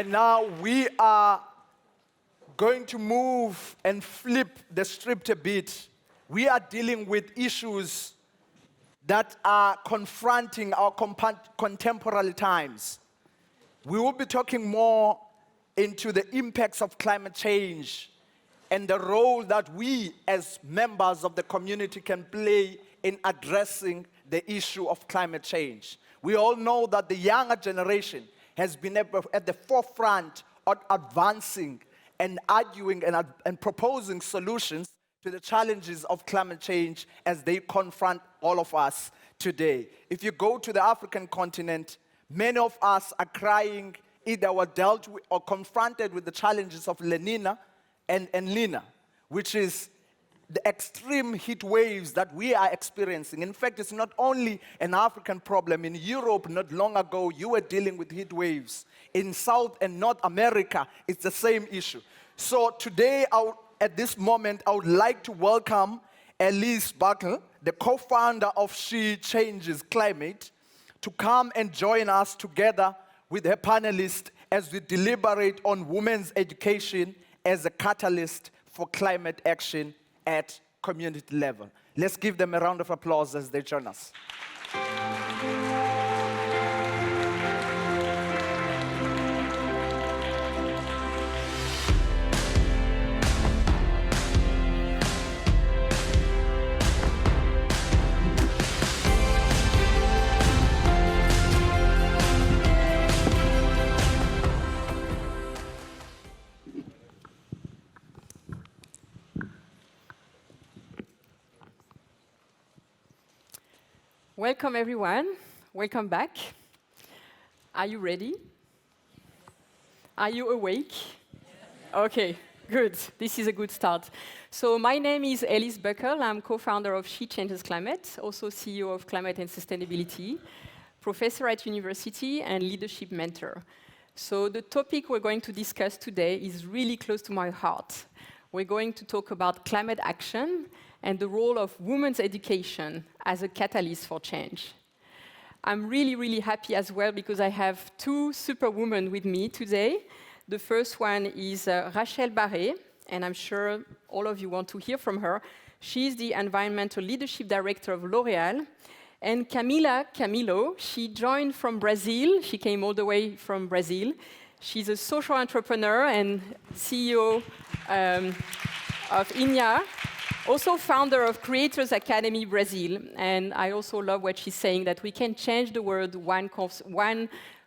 And now we are going to move and flip the script a bit. We are dealing with issues that are confronting our contemporary times. We will be talking more into the impacts of climate change and the role that we as members of the community can play in addressing the issue of climate change. We all know that the younger generation has been at the forefront of advancing and arguing and proposing solutions to the challenges of climate change as they confront all of us today. If you go to the African continent, many of us are crying, either were dealt with or confronted with the challenges of La Nina and Lina, which is the extreme heat waves that we are experiencing. In fact, it's not only an African problem. In Europe, not long ago, you were dealing with heat waves. In South and North America, it's the same issue. So today, at this moment, I would like to welcome Elise Buckle, the co-founder of She Changes Climate, to come and join us together with her panelists as we deliberate on women's education as a catalyst for climate action at community level. Let's give them a round of applause as they join us. Welcome, everyone. Welcome back. Are you ready? Are you awake? Okay, good. This is a good start. So my name is Elise Buckle. I'm co-founder of She Changes Climate, also CEO of Climate and Sustainability, professor at university, and leadership mentor. So the topic we're going to discuss today is really close to my heart. We're going to talk about climate action and the role of women's education as a catalyst for change. I'm really, really happy as well because I have two superwomen with me today. The first one is Rachel Barré, and I'm sure all of you want to hear from her. She's the Environmental Leadership Director of L'Oréal. And Camilo, she joined from Brazil. She came all the way from Brazil. She's a social entrepreneur and CEO of INEA, also founder of Creators Academy Brazil. And I also love what she's saying, that we can change the world one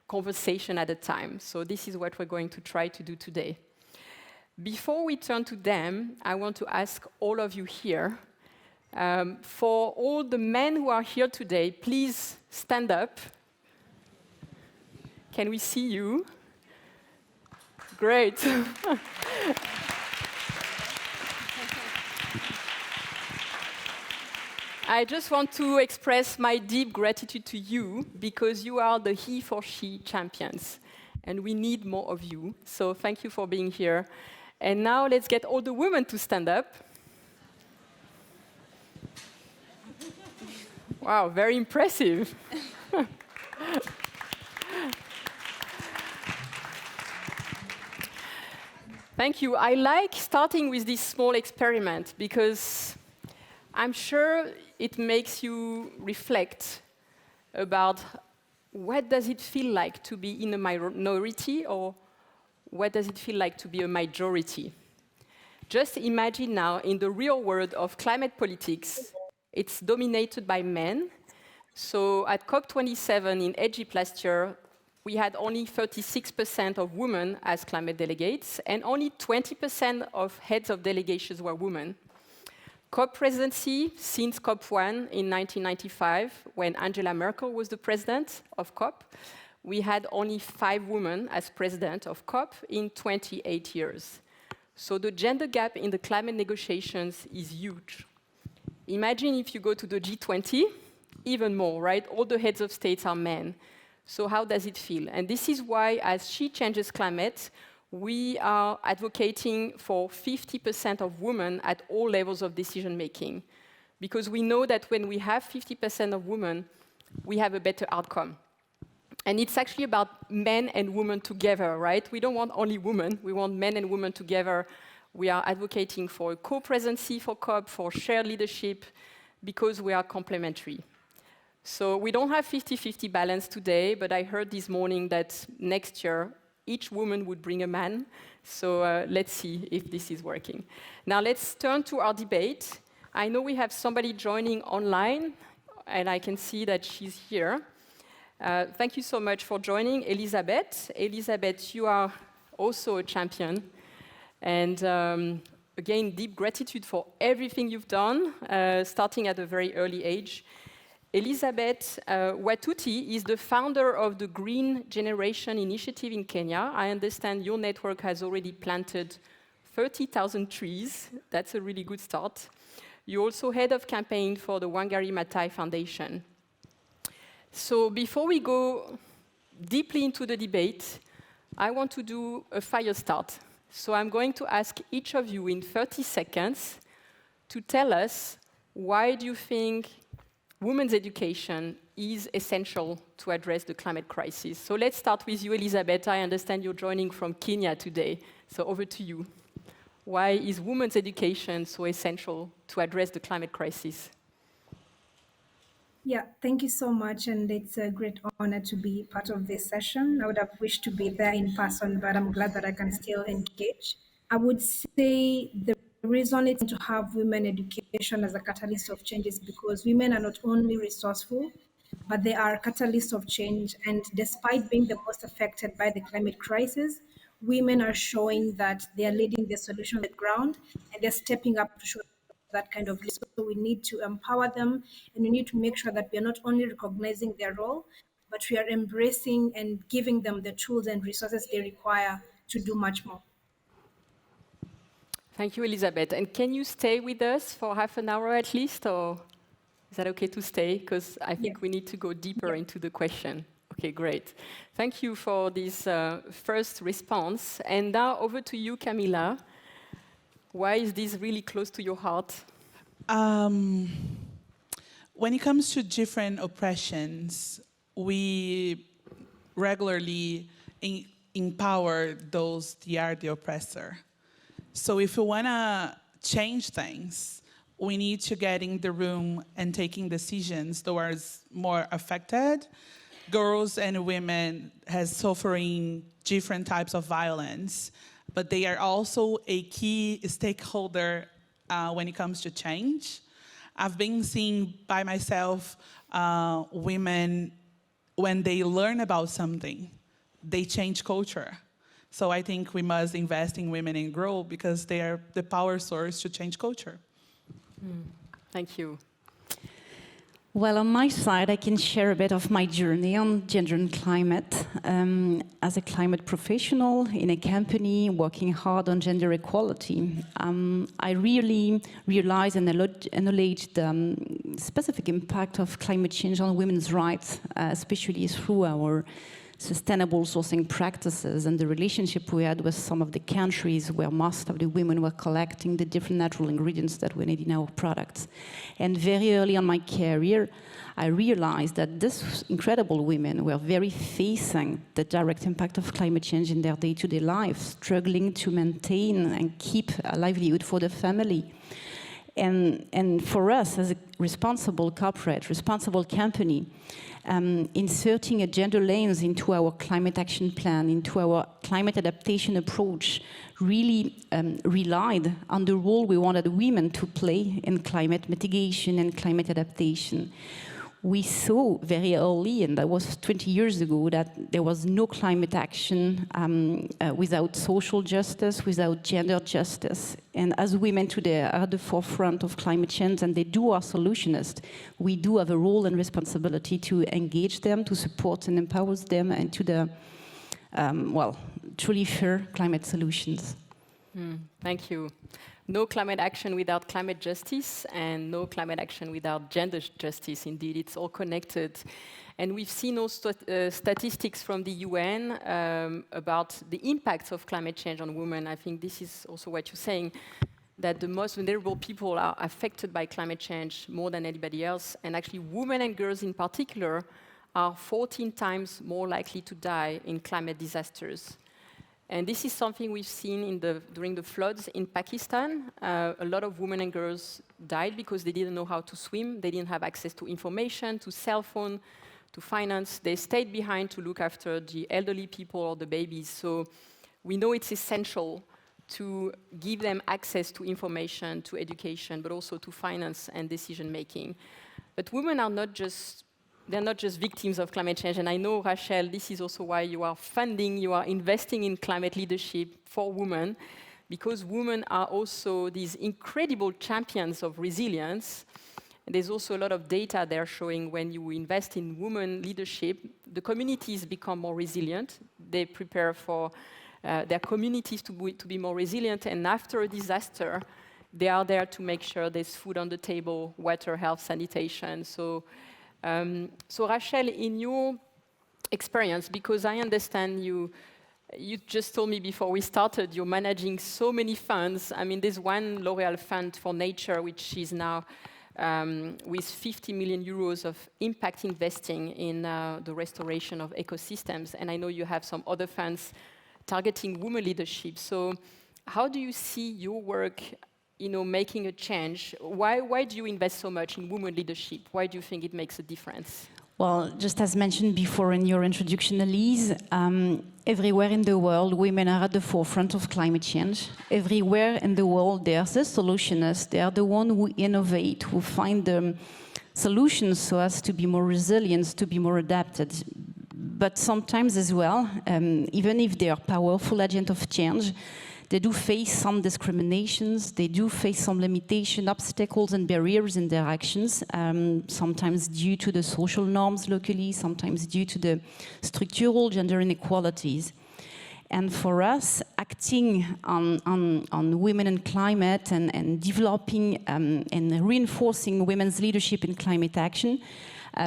conversation at a time. So this is what we're going to try to do today. Before we turn to them, I want to ask all of you here, for all the men who are here today, please stand up. Can we see you? Great. I just want to express my deep gratitude to you because you are the he for she champions, and we need more of you. So thank you for being here. And now let's get all the women to stand up. Wow, very impressive. Thank you. I like starting with this small experiment because I'm sure it makes you reflect about what does it feel like to be in a minority, or what does it feel like to be a majority. Just imagine now, in the real world of climate politics, it's dominated by men. So at COP27 in Egypt last year, we had only 36% of women as climate delegates, and only 20% of heads of delegations were women. COP presidency since COP1 in 1995, when Angela Merkel was the president of COP, we had only 5 women as president of COP in 28 years. So the gender gap in the climate negotiations is huge. Imagine if you go to the G20, even more, right? All the heads of states are men. So how does it feel? And this is why, as She Changes Climate, we are advocating for 50% of women at all levels of decision-making. Because we know that when we have 50% of women, we have a better outcome. And it's actually about men and women together, right? We don't want only women, we want men and women together. We are advocating for a co-presidency for COP, for shared leadership, because we are complementary. So we don't have 50-50 balance today, but I heard this morning that next year, each woman would bring a man. So let's see if this is working. Now let's turn to our debate. I know we have somebody joining online, and I can see that she's here. Thank you so much for joining, Elisabeth. Elisabeth, you are also a champion. And again, deep gratitude for everything you've done, starting at a very early age. Elisabeth Wathuti is the founder of the Green Generation Initiative in Kenya. I understand your network has already planted 30,000 trees. That's a really good start. You're also head of campaign for the Wangari Maathai Foundation. So before we go deeply into the debate, I want to do a fire start. So I'm going to ask each of you in 30 seconds to tell us why do you think women's education is essential to address the climate crisis. So let's start with you, Elisabeth. I understand you're joining from Kenya today. So over to you. Why is women's education so essential to address the climate crisis? Yeah, thank you so much. And it's a great honor to be part of this session. I would have wished to be there in person, but I'm glad that I can still engage. I would say the reason it's to have women education as a catalyst of change is because women are not only resourceful, but they are catalysts of change. And despite being the most affected by the climate crisis, women are showing that they are leading the solution on the ground and they're stepping up to show that kind of leadership. So we need to empower them, and we need to make sure that we are not only recognizing their role, but we are embracing and giving them the tools and resources they require to do much more. Thank you, Elisabeth. And can you stay with us for half an hour at least, or is that okay to stay? Because I think we need to go deeper into the question. Okay, great. Thank you for this first response. And now over to you, Kamila. Why is this really close to your heart? When it comes to different oppressions, we regularly empower those that are the oppressor. So if we want to change things, we need to get in the room and taking decisions towards more affected. Girls and women has suffering different types of violence, but they are also a key stakeholder when it comes to change. I've been seeing by myself women, when they learn about something, they change culture. So I think we must invest in women and grow because they are the power source to change culture. Thank you. Well, on my side, I can share a bit of my journey on gender and climate. As a climate professional in a company working hard on gender equality, I really realized and acknowledged the specific impact of climate change on women's rights, especially through our sustainable sourcing practices and the relationship we had with some of the countries where most of the women were collecting the different natural ingredients that we need in our products. And very early on my career, I realized that these incredible women were very facing the direct impact of climate change in their day-to-day lives, struggling to maintain and keep a livelihood for the family. And for us, as a responsible corporate, responsible company, inserting a gender lens into our climate action plan, into our climate adaptation approach, really relied on the role we wanted women to play in climate mitigation and climate adaptation. We saw very early, and that was 20 years ago, that there was no climate action without social justice, without gender justice. And as women today are at the forefront of climate change and they do are solutionists, we do have a role and responsibility to engage them, to support and empower them, and to the, truly fair climate solutions. Thank you. No climate action without climate justice, and no climate action without gender justice. Indeed, it's all connected. And we've seen also statistics from the UN about the impacts of climate change on women. I think this is also what you're saying, that the most vulnerable people are affected by climate change more than anybody else. And actually, women and girls in particular are 14 times more likely to die in climate disasters. And this is something we've seen during the floods in Pakistan. A lot of women and girls died because they didn't know how to swim. They didn't have access to information, to cell phone, to finance. They stayed behind to look after the elderly people or the babies. So we know it's essential to give them access to information, to education, but also to finance and decision making. But women are they're not just victims of climate change. And I know, Rachel, this is also why you are investing in climate leadership for women, because women are also these incredible champions of resilience. And there's also a lot of data there showing when you invest in women leadership, the communities become more resilient. They prepare for their communities to be more resilient. And after a disaster, they are there to make sure there's food on the table, water, health, sanitation. So Rachel, in your experience, because I understand you just told me before we started, you're managing so many funds. I mean, there's one L'Oréal fund for nature, which is now with 50 million euros of impact investing in the restoration of ecosystems. And I know you have some other funds targeting women leadership. So how do you see your work making a change? Why do you invest so much in women leadership? Why do you think it makes a difference? Well, just as mentioned before in your introduction, Elise, everywhere in the world, women are at the forefront of climate change. Everywhere in the world, they are the solutionists. They are the ones who innovate, who find the solutions so as to be more resilient, to be more adapted. But sometimes as well, even if they are powerful agents of change, they do face some discriminations, they do face some limitation, obstacles and barriers in their actions, sometimes due to the social norms locally, sometimes due to the structural gender inequalities. And for us, acting on women and climate and developing and reinforcing women's leadership in climate action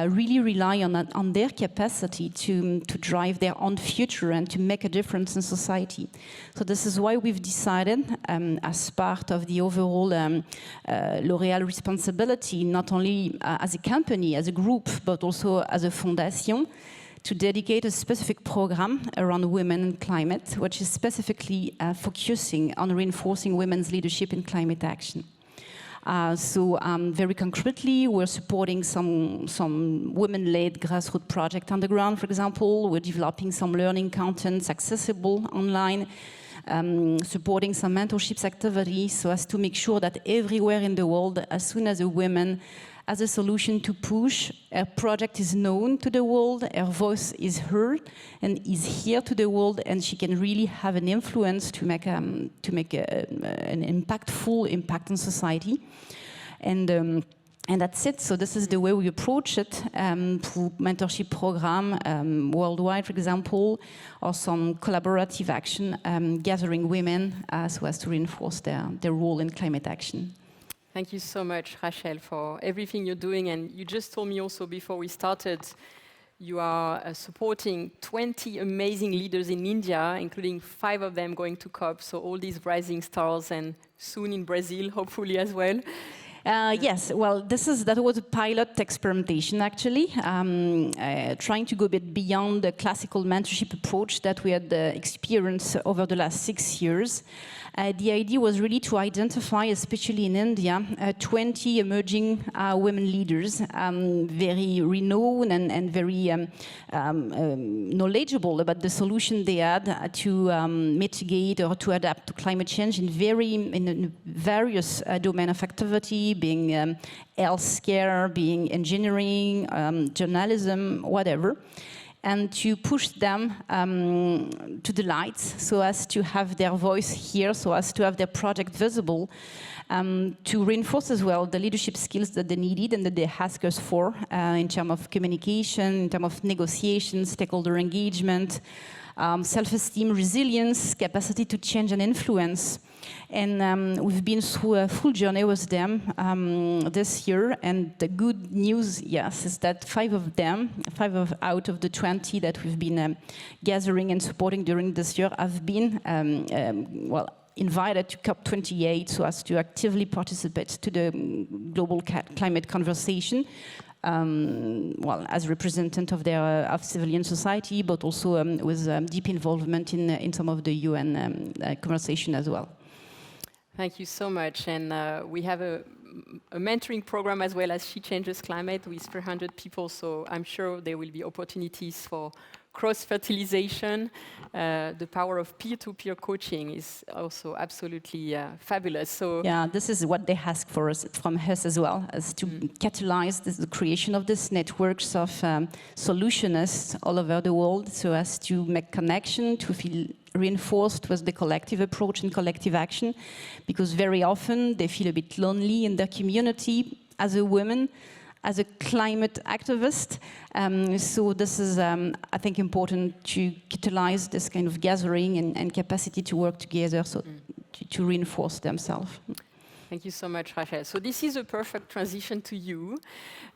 really rely on their capacity to drive their own future and to make a difference in society. So this is why we've decided, as part of the overall L'Oréal responsibility, not only as a company, as a group, but also as a foundation, to dedicate a specific program around women and climate, which is specifically focusing on reinforcing women's leadership in climate action. So very concretely, we're supporting some women-led grassroots project on the ground, for example. We're developing some learning contents accessible online, supporting some mentorships activities so as to make sure that everywhere in the world, as soon as a woman has a solution to push, her project is known to the world, her voice is heard and is here to the world, and she can really have an influence to make an impactful impact on society. And that's it. So this is the way we approach it through mentorship program worldwide, for example, or some collaborative action gathering women so as to reinforce their role in climate action. Thank you so much, Rachel, for everything you're doing. And you just told me also before we started, you are supporting 20 amazing leaders in India, including 5 of them going to COP. So all these rising stars, and soon in Brazil, hopefully as well. Yes, well, that was a pilot experimentation, actually, trying to go a bit beyond the classical mentorship approach that we had experienced over the last 6 years. The idea was really to identify, especially in India, 20 emerging women leaders, very renowned and very knowledgeable about the solution they had to mitigate or to adapt to climate change in various domains of activity, being healthcare, being engineering, journalism, whatever, and to push them to the light so as to have their voice here, so as to have their project visible, to reinforce as well the leadership skills that they needed and that they asked us for in terms of communication, in terms of negotiation, stakeholder engagement, self-esteem, resilience, capacity to change and influence. And we've been through a full journey with them this year. And the good news, yes, is that 5 out of the 20 that we've been gathering and supporting during this year have been, invited to COP28 so as to actively participate to the global climate conversation well, as representative of their of civilian society, but also with deep involvement in some of the UN conversation as well. Thank you so much. And we have a mentoring program as well as She Changes Climate with 300 people, so I'm sure there will be opportunities for cross-fertilization. The power of peer-to-peer coaching is also absolutely fabulous. So yeah, this is what they ask for us, from us as well, as to catalyze the creation of these networks of solutionists all over the world, so as to make connection, to feel reinforced with the collective approach and collective action, because very often they feel a bit lonely in their community as a woman, as a climate activist. So this is, I think, important to catalyze this kind of gathering and capacity to work together, so to reinforce themselves. thank you so much, Rachel. So this is a perfect transition to you.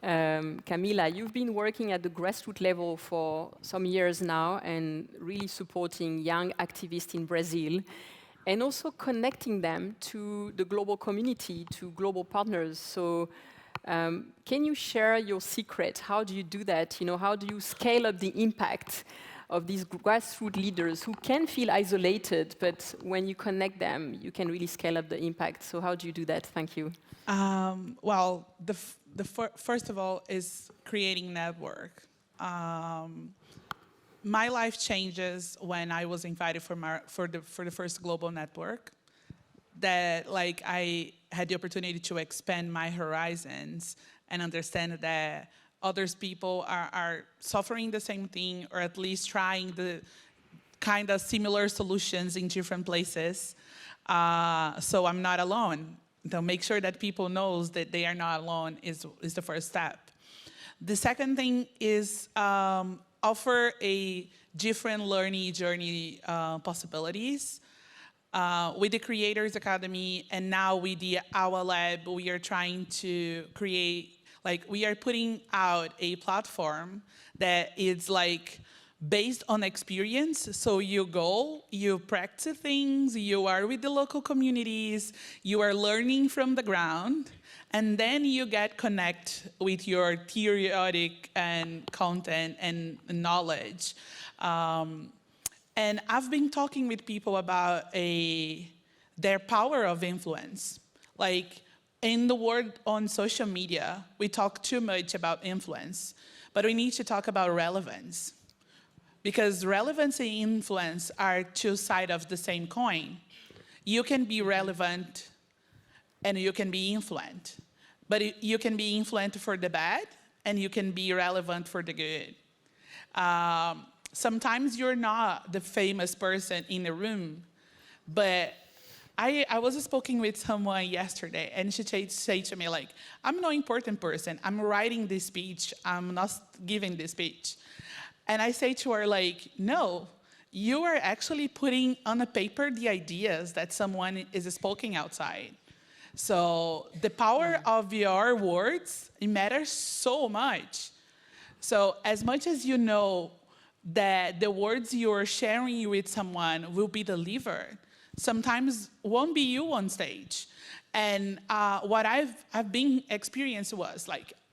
Kamila, you've been working at the grassroots level for some years now and really supporting young activists in Brazil and also connecting them to the global community, to global partners. So can you share your secret? How do you do that? You know, how do you scale up the impact of these grassroots leaders who can feel isolated, but when you connect them, you can really scale up the impact? So how do you do that? Thank you. Well, first of all is creating network. My life changes when I was invited for the first global network. That I had the opportunity to expand my horizons and understand that others people are suffering the same thing, or at least trying the kind of similar solutions in different places. So I'm not alone. To make sure that people knows that they are not alone is the first step. The second thing is offer a different learning journey possibilities. With the Creators Academy and now with the Our Lab, we are trying to create, we are putting out a platform that is based on experience. So you go, you practice things, you are with the local communities, you are learning from the ground, and then you get connect with your theoretic and content and knowledge. And I've been talking with people about their power of influence. In the world on social media, we talk too much about influence, but we need to talk about relevance. Because relevance and influence are two sides of the same coin. You can be relevant and you can be influent. But you can be influent for the bad and you can be relevant for the good. Sometimes you're not the famous person in the room, but I was speaking with someone yesterday, and she said to me, I'm no important person. I'm writing this speech. I'm not giving this speech. And I say to her, no, you are actually putting on a paper the ideas that someone is speaking outside. So the power of your words, it matters so much. So as much as you know that the words you're sharing with someone will be delivered, sometimes won't be you on stage. And what I've been experienced was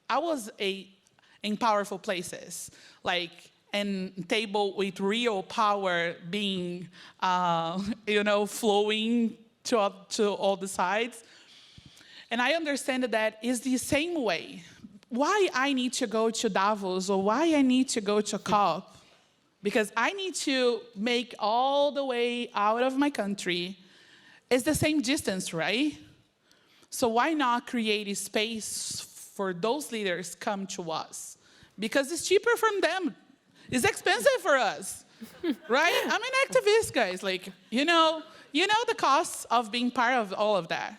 I was in powerful places, and table with real power being, flowing to all the sides. And I understand that is the same way. Why I need to go to Davos or why I need to go to COP? Because I need to make all the way out of my country. It's the same distance, right? So why not create a space for those leaders come to us? Because it's cheaper from them. It's expensive for us, right? I'm an activist, guys. You know the costs of being part of all of that.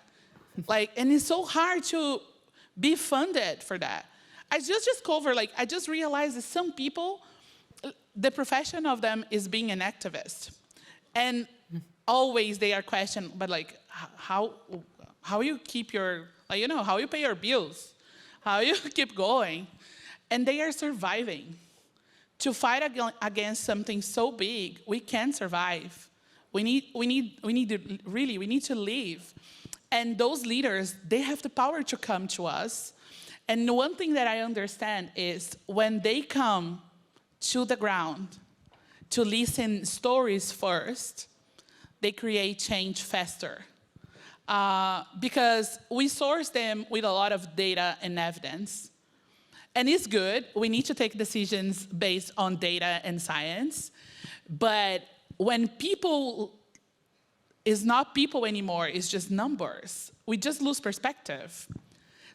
And it's so hard to be funded for that. I just discovered, I just realized that some people, the profession of them is being an activist. And always they are questioned, but how you keep your, how you pay your bills, how you keep going. And they are surviving. To fight against something so big, we can't survive. We need to live. And those leaders, they have the power to come to us And one thing that I understand is when they come to the ground to listen stories first, they create change faster. Because we source them with a lot of data and evidence. And it's good. We need to take decisions based on data and science. But when people is not people anymore, it's just numbers, we just lose perspective.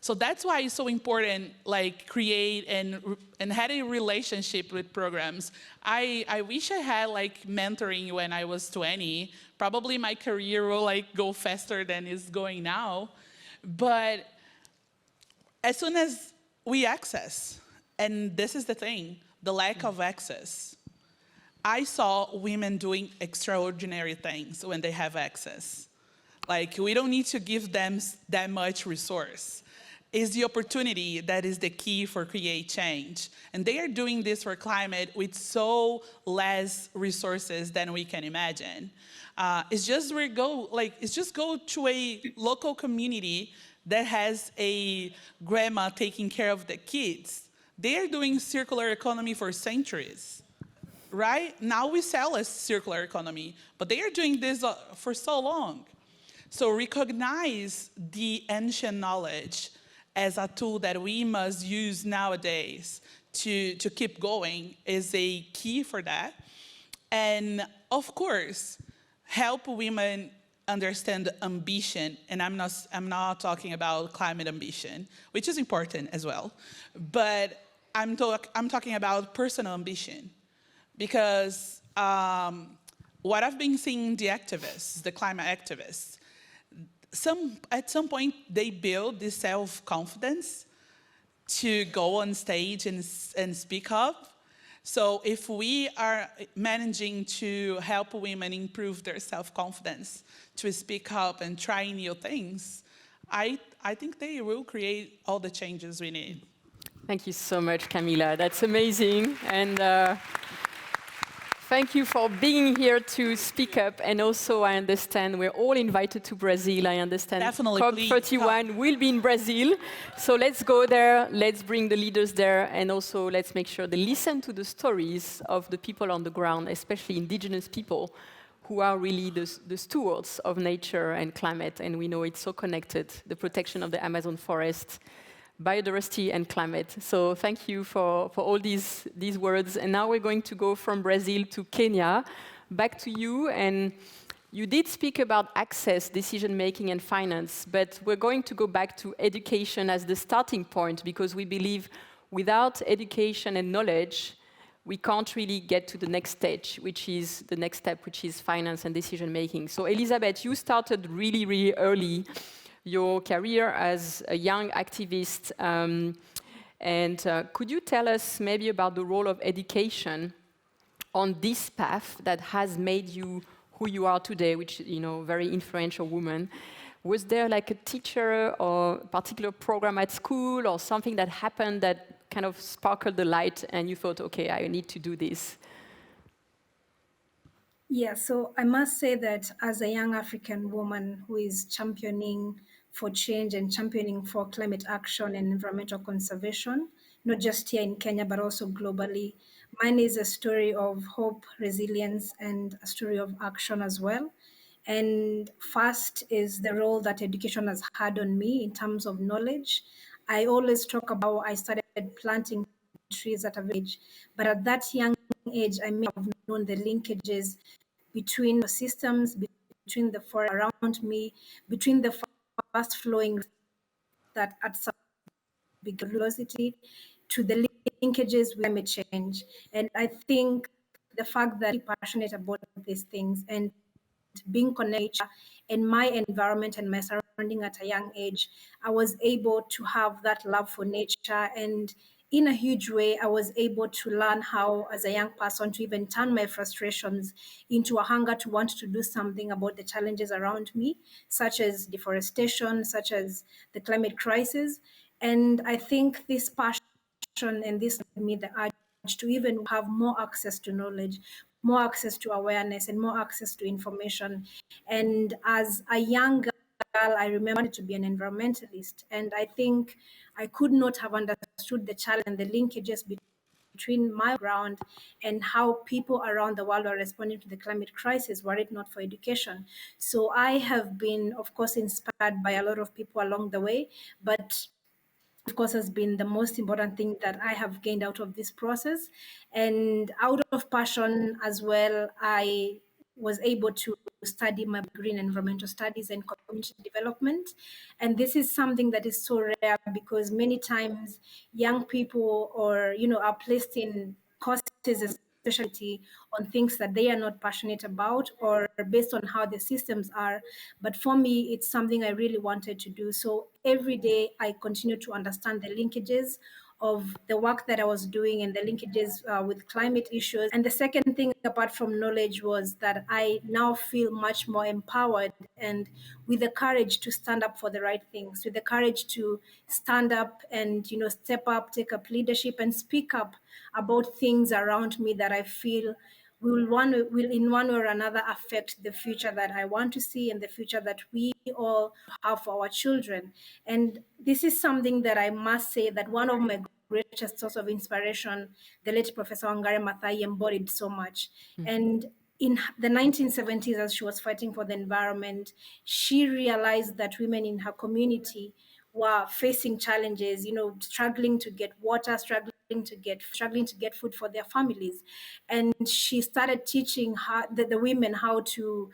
So that's why it's so important, like, create and had a relationship with programs. I wish I had, like, mentoring when I was 20. Probably my career will, like, go faster than it's going now. But as soon as we access, and this is the thing, the lack of access, I saw women doing extraordinary things when they have access. Like, we don't need to give them that much resource. It's the opportunity that is the key for create change. And they are doing this for climate with so less resources than we can imagine. It's just go to a local community that has a grandma taking care of the kids. They are doing circular economy for centuries, right? Now we sell as circular economy, but they are doing this for so long. So recognize the ancient knowledge as a tool that we must use nowadays to keep going is a key for that. And of course, help women understand ambition, and I'm not talking about climate ambition, which is important as well, but I'm talking about personal ambition, because what I've been seeing the activists, the climate activists, at some point they build this self-confidence to go on stage and speak up. So if we are managing to help women improve their self-confidence to speak up and try new things, I think they will create all the changes we need. Thank you so much, Kamila. That's amazing. And thank you for being here to speak up. And also, I understand we're all invited to Brazil. I understand Definitely, COP31 will be in Brazil. So let's go there. Let's bring the leaders there. And also, let's make sure they listen to the stories of the people on the ground, especially indigenous people, who are really the stewards of nature and climate. And we know it's so connected, the protection of the Amazon forest, biodiversity and climate. So thank you for all these words. And now we're going to go from Brazil to Kenya. Back to you. And you did speak about access, decision-making, and finance. But we're going to go back to education as the starting point, because we believe without education and knowledge, we can't really get to the next stage, which is the next step, which is finance and decision-making. So Elizabeth, you started really, really early your career as a young activist. Could you tell us maybe about the role of education on this path that has made you who you are today, which, you know, very influential woman? Was there like a teacher or a particular program at school or something that happened that kind of sparkled the light and you thought, okay, I need to do this? Yeah, so I must say that as a young African woman who is championing for change and championing for climate action and environmental conservation, not just here in Kenya, but also globally, mine is a story of hope, resilience, and a story of action as well. And first is the role that education has had on me in terms of knowledge. I always talk about I started planting trees at a age, but at that young age, I may have known the linkages between the systems, between the forest around me, between the fast flowing that at some big velocity to the linkages with climate change. And I think the fact that I'm passionate about these things and being connected in my environment and my surrounding at a young age, I was able to have that love for nature. And in a huge way, I was able to learn how, as a young person, to even turn my frustrations into a hunger to want to do something about the challenges around me, such as deforestation, such as the climate crisis. And I think this passion and this gave me the urge to even have more access to knowledge, more access to awareness, and more access to information. And as a young I remember to be an environmentalist. And I think I could not have understood the challenge and the linkages between my ground and how people around the world are responding to the climate crisis were it not for education. So I have been, of course, inspired by a lot of people along the way, but of course has been the most important thing that I have gained out of this process. And out of passion as well, I was able to study my degree in environmental studies and community development. And this is something that is so rare because many times young people are placed in courses, especially on things that they are not passionate about or based on how the systems are. But for me, it's something I really wanted to do. So every day I continue to understand the linkages of the work that I was doing and the linkages with climate issues. And the second thing, apart from knowledge, was that I now feel much more empowered and with the courage to stand up for the right things, with the courage to stand up and step up, take up leadership, and speak up about things around me that I feel will in one way or another affect the future that I want to see and the future that we all have for our children. And this is something that I must say that one of my greatest source of inspiration, the late Professor Wangari Maathai, embodied so much. And in the 1970s, as she was fighting for the environment, she realized that women in her community were facing challenges, struggling to get water, struggling to get food for their families. And she started teaching the women how to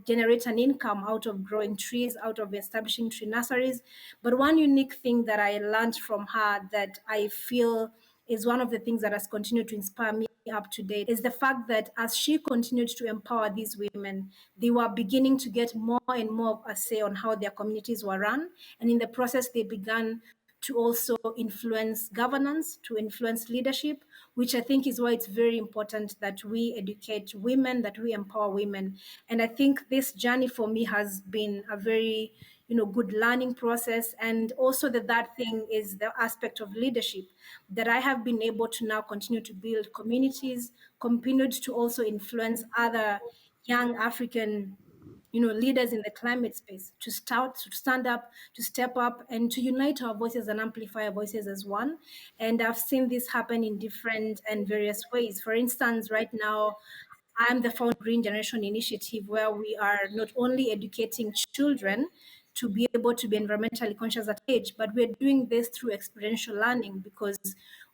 generate an income out of growing trees, out of establishing tree nurseries. But one unique thing that I learned from her that I feel is one of the things that has continued to inspire me up to date is the fact that as she continued to empower these women, they were beginning to get more and more of a say on how their communities were run. And in the process, they began to also influence governance, to influence leadership, which I think is why it's very important that we educate women, that we empower women. And I think this journey for me has been a very good learning process. And also that thing is the aspect of leadership, that I have been able to now continue to build communities, continued to also influence other young African leaders in the climate space to stand up, to step up, and to unite our voices and amplify our voices as one. And I've seen this happen in different and various ways. For instance, right now, I'm the founder of Green Generation Initiative, where we are not only educating children to be able to be environmentally conscious at age, but we're doing this through experiential learning because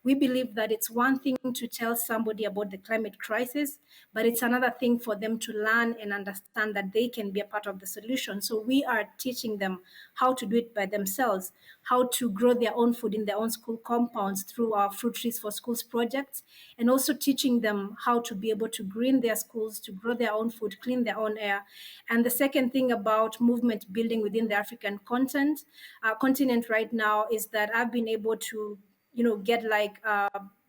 we believe that it's one thing to tell somebody about the climate crisis, but it's another thing for them to learn and understand that they can be a part of the solution. So we are teaching them how to do it by themselves, how to grow their own food in their own school compounds through our Fruit Trees for Schools projects, and also teaching them how to be able to green their schools, to grow their own food, clean their own air. And the second thing about movement building within the African continent right now is that I've been able to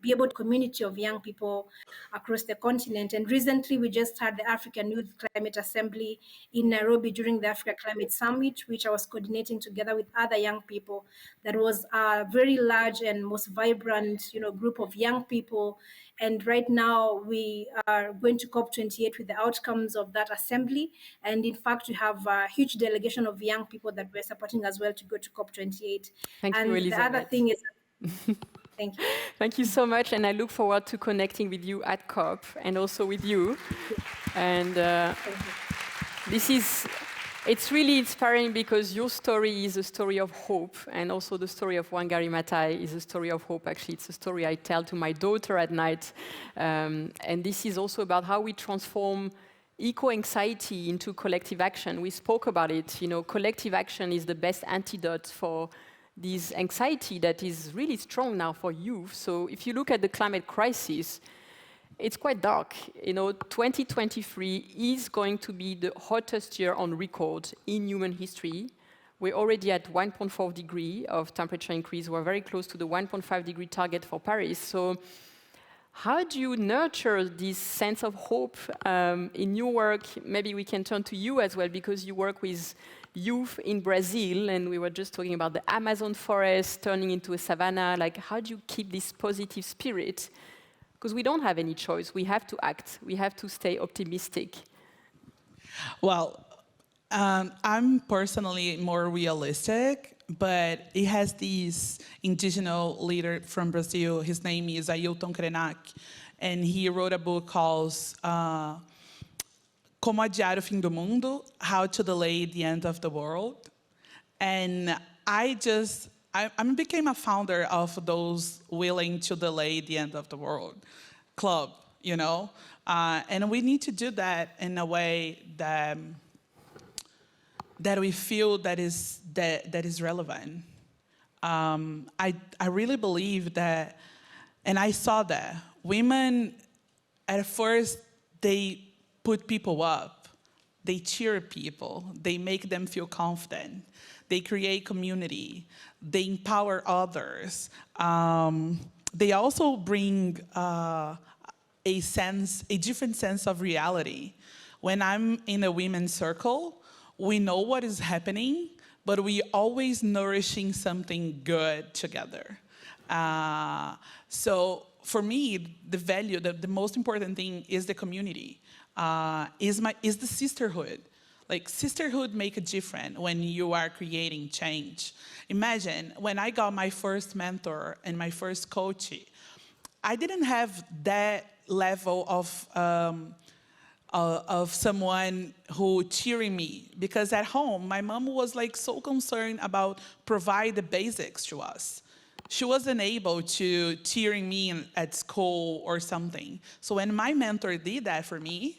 be able to community of young people across the continent. And recently we just had the African Youth Climate Assembly in Nairobi during the Africa Climate Summit, which I was coordinating together with other young people. That was a very large and most vibrant, group of young people. And right now we are going to COP28 with the outcomes of that assembly. And in fact, we have a huge delegation of young people that we're supporting as well to go to COP28. Thank you, And Elizabeth. the other thing is, thank you. Thank you so much, and I look forward to connecting with you at COP and also with you. And it's really inspiring because your story is a story of hope, and also the story of Wangari Maathai is a story of hope. Actually, it's a story I tell to my daughter at night. And this is also about how we transform eco-anxiety into collective action. We spoke about it. Collective action is the best antidote for this anxiety that is really strong now for youth. So if you look at the climate crisis, it's quite dark. 2023 is going to be the hottest year on record in human history. We're already at 1.4 degree of temperature increase. We're very close to the 1.5 degree target for Paris. So how do you nurture this sense of hope in your work? Maybe we can turn to you as well, because you work with youth in Brazil, and we were just talking about the Amazon forest turning into a savanna. How do you keep this positive spirit? Because we don't have any choice. We have to act. We have to stay optimistic. Well, I'm personally more realistic, but it has this indigenous leader from Brazil. His name is Ailton Krenak, and he wrote a book called Como Adiar o Fim do Mundo, How to Delay the End of the World. And I became a founder of those willing to delay the end of the world club, you know? And we need to do that in a way that we feel that is relevant. I really believe that, and I saw that, women, at first, they put people up, they cheer people, they make them feel confident, they create community, they empower others. They also bring a different sense of reality. When I'm in a women's circle, we know what is happening, but we always nourishing something good together. So for me, the value, the most important thing is the community, is the sisterhood. Like, sisterhood make a difference when you are creating change. Imagine, when I got my first mentor and my first coach, I didn't have that level of someone who cheering me, because at home, my mom was like so concerned about provide the basics to us. She wasn't able to cheering me at school or something. So when my mentor did that for me,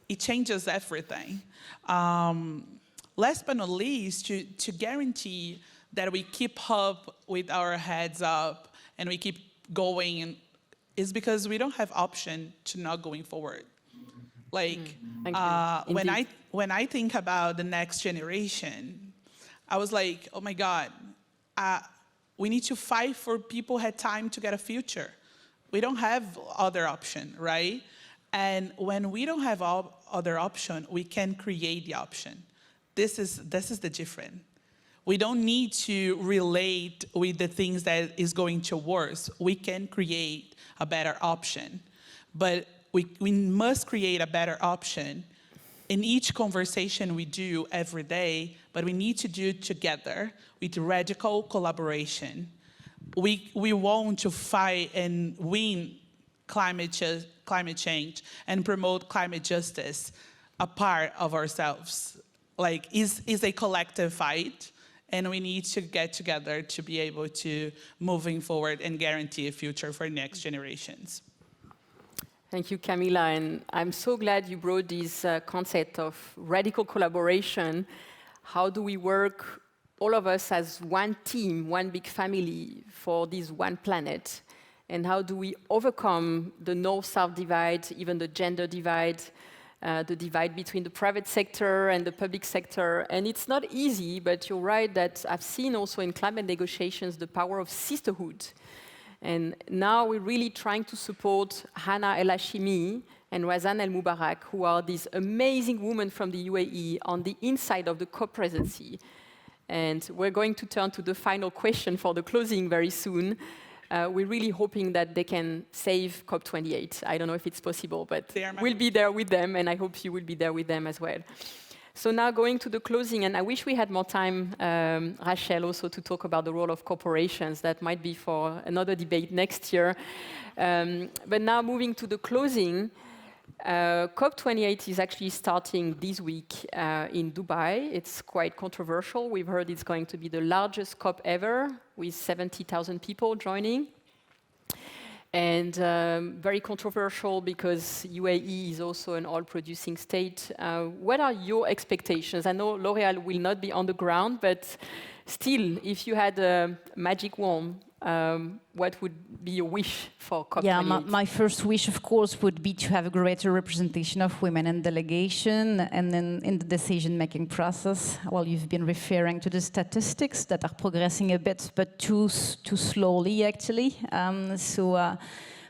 it changes everything. Last but not least, to guarantee that we keep up with our heads up and we keep going, is because we don't have option to not going forward. Like, when I think about the next generation, I was like, oh my God, we need to fight for people who had time to get a future. We don't have other option, right? And when we don't have other option, we can create the option. This is the difference. We don't need to relate with the things that is going to worse. We can create a better option. But we must create a better option in each conversation we do every day, but we need to do it together with radical collaboration. We want to fight and win climate change and promote climate justice a part of ourselves. Like, is a collective fight, and we need to get together to be able to moving forward and guarantee a future for next generations. Thank you, Kamila, and I'm so glad you brought this concept of radical collaboration. How do we work, all of us as one team, one big family for this one planet? And how do we overcome the north-south divide, even the gender divide, the divide between the private sector and the public sector? And it's not easy, but you're right that I've seen also in climate negotiations the power of sisterhood. And now we're really trying to support Hana El Hashimi and Razan El Mubarak, who are these amazing women from the UAE on the inside of the COP presidency. And we're going to turn to the final question for the closing very soon. We're really hoping that they can save COP28. I don't know if it's possible, but we'll be there with them, and I hope you will be there with them as well. So now going to the closing, and I wish we had more time, Rachel, also to talk about the role of corporations. That might be for another debate next year. But now moving to the closing, COP28 is actually starting this week in Dubai. It's quite controversial. We've heard it's going to be the largest COP ever, with 70,000 people joining. And very controversial because UAE is also an oil-producing state. What are your expectations? I know L'Oréal will not be on the ground, but still, if you had a magic wand, what would be your wish for COP28? Yeah, my first wish, of course, would be to have a greater representation of women in delegation and then in the decision-making process. Well, you've been referring to the statistics that are progressing a bit, but too slowly, actually.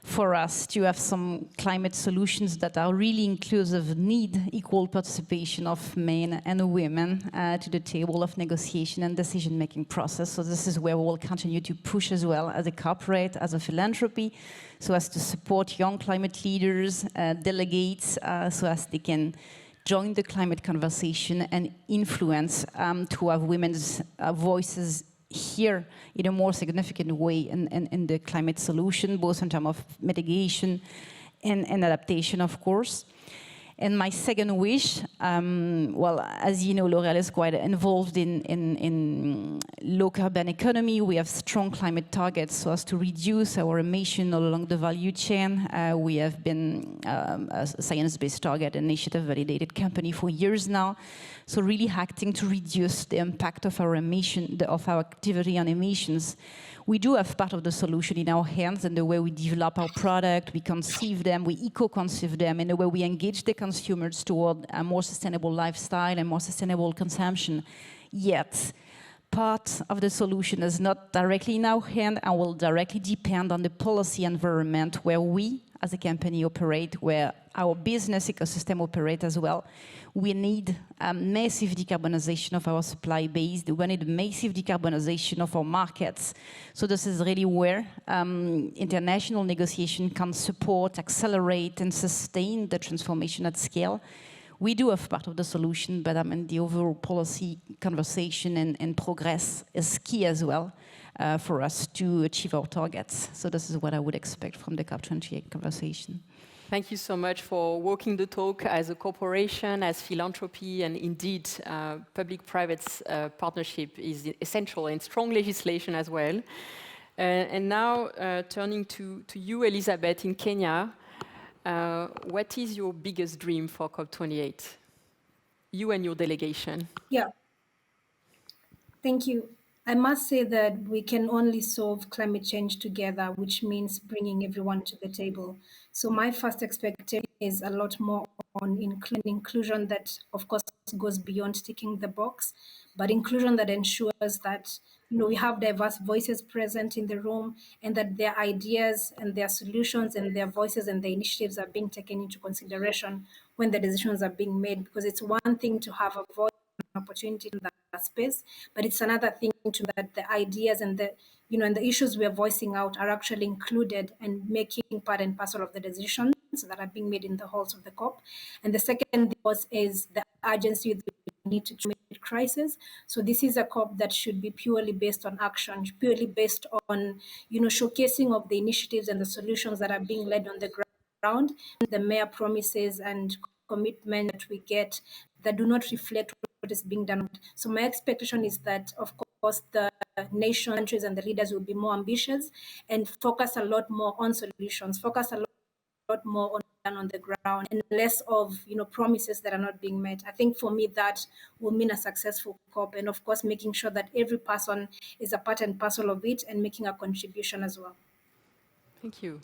For us to have some climate solutions that are really inclusive need equal participation of men and women to the table of negotiation and decision-making process. So this is where we will continue to push as well as a corporate, as a philanthropy, so as to support young climate leaders, delegates, so as they can join the climate conversation and influence to have women's voices here in a more significant way in the climate solution, both in terms of mitigation and adaptation, of course. And my second wish, well, as you know, L'Oréal is quite involved in low-carbon economy. We have strong climate targets so as to reduce our emission all along the value chain. We have been a science-based target initiative validated company for years now. So really acting to reduce the impact of our of our activity on emissions. We do have part of the solution in our hands in the way we develop our product, we conceive them, we eco-conceive them, in the way we engage the consumers toward a more sustainable lifestyle and more sustainable consumption. Yet, part of the solution is not directly in our hand and will directly depend on the policy environment where we, as a company, operate, where our business ecosystem operate as well. We need a massive decarbonization of our supply base. We need massive decarbonization of our markets. So this is really where international negotiation can support, accelerate, and sustain the transformation at scale. We do have part of the solution, but the overall policy conversation and progress is key as well for us to achieve our targets. So this is what I would expect from the COP28 conversation. Thank you so much for walking the talk as a corporation, as philanthropy, and indeed, public-private partnership is essential and strong legislation as well. And now, turning to you, Elizabeth, in Kenya, what is your biggest dream for COP28? You and your delegation. Yeah. Thank you. I must say that we can only solve climate change together, which means bringing everyone to the table. So my first expectation is a lot more on inclusion that, of course, goes beyond ticking the box, but inclusion that ensures that we have diverse voices present in the room and that their ideas and their solutions and their voices and their initiatives are being taken into consideration when the decisions are being made. Because it's one thing to have a voice, an opportunity in that space, but it's another thing to that the ideas and the and the issues we are voicing out are actually included and making part and parcel of the decisions that are being made in the halls of the COP. And the second is the urgency that we need to climate crisis. So this is a COP that should be purely based on action, purely based on showcasing of the initiatives and the solutions that are being led on the ground, the mere promises and commitment that we get that do not reflect what is being done. So my expectation is that, of course, the nation, countries, and the leaders will be more ambitious and focus a lot more on solutions, focus a lot more on the ground, and less of promises that are not being met. I think for me that will mean a successful COP, and of course making sure that every person is a part and parcel of it and making a contribution as well. Thank you.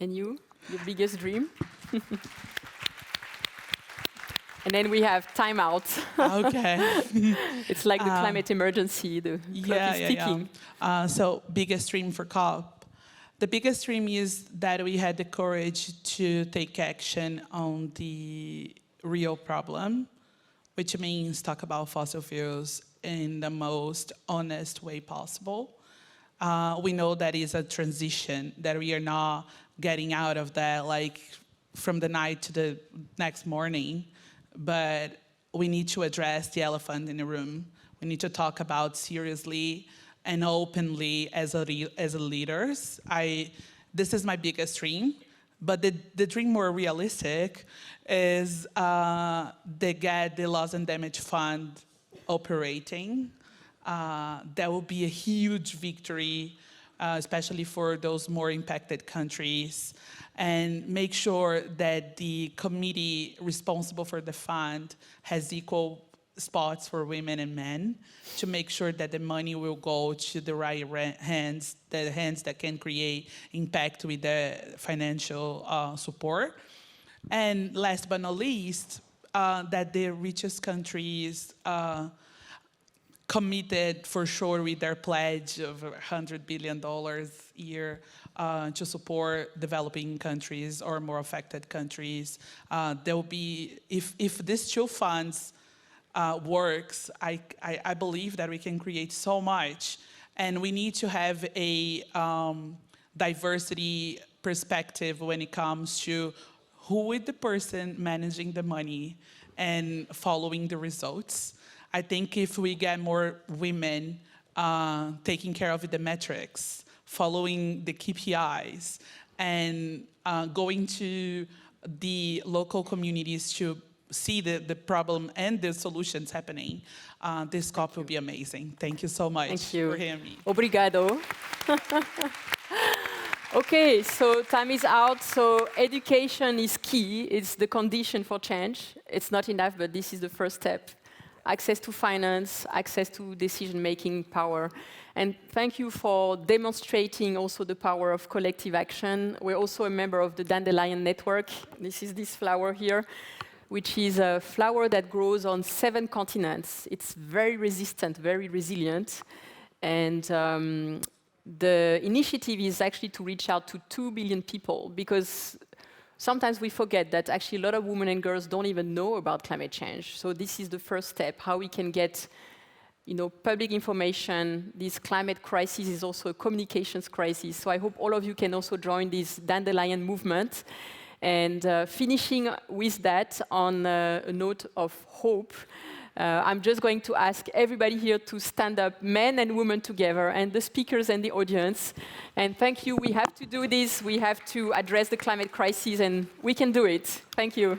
And you, your biggest dream? And then we have time out. Okay. It's like the climate emergency, the clock is ticking. So biggest dream for COP. The biggest dream is that we had the courage to take action on the real problem, which means talk about fossil fuels in the most honest way possible. We know that is a transition, that we are not getting out of that like from the night to the next morning. But we need to address the elephant in the room. We need to talk about seriously and openly as leaders. This is my biggest dream. But the dream more realistic is they get the loss and damage fund operating. That will be a huge victory, especially for those more impacted countries. And make sure that the committee responsible for the fund has equal spots for women and men, to make sure that the money will go to the right hands, the hands that can create impact with the financial support. And last but not least, that the richest countries committed for sure with their pledge of $100 billion a year to support developing countries or more affected countries. There will be, if these two funds works, I believe that we can create so much. And we need to have a diversity perspective when it comes to who is the person managing the money and following the results. I think if we get more women taking care of the metrics, following the KPIs, and going to the local communities to see the problem and the solutions happening, this COP will be amazing. Thank you so much for hearing me. Obrigado. Okay, so time is out. So education is key. It's the condition for change. It's not enough, but this is the first step. Access to finance, access to decision-making power. And thank you for demonstrating also the power of collective action. We're also a member of the Dandelion Network. This is this flower here, which is a flower that grows on 7 continents. It's very resistant, very resilient. And the initiative is actually to reach out to 2 billion people, because sometimes we forget that actually a lot of women and girls don't even know about climate change. So this is the first step, how we can get public information. This climate crisis is also a communications crisis. So I hope all of you can also join this Dandelion movement. And finishing with that on a note of hope, I'm just going to ask everybody here to stand up, men and women together, and the speakers and the audience. And thank you. We have to do this. We have to address the climate crisis, and we can do it. Thank you.